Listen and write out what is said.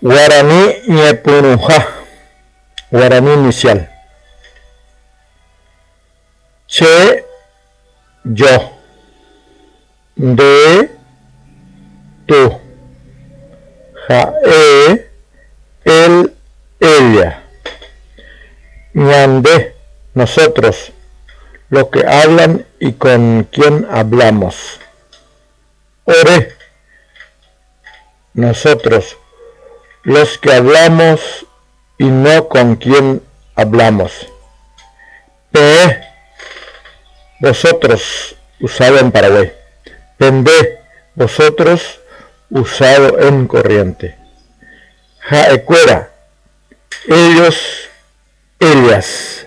Guaraní ñepunuja, guaraní inicial. Che, yo. De, tú. Jae, él, ella. Ñande, nosotros, los que hablan y con quien hablamos. Ore, nosotros, los que hablamos y no con quien hablamos. Pe, vosotros, usado en Paraguay. Pende, vosotros, usado en corriente. Jaecuera, ellos, ellas.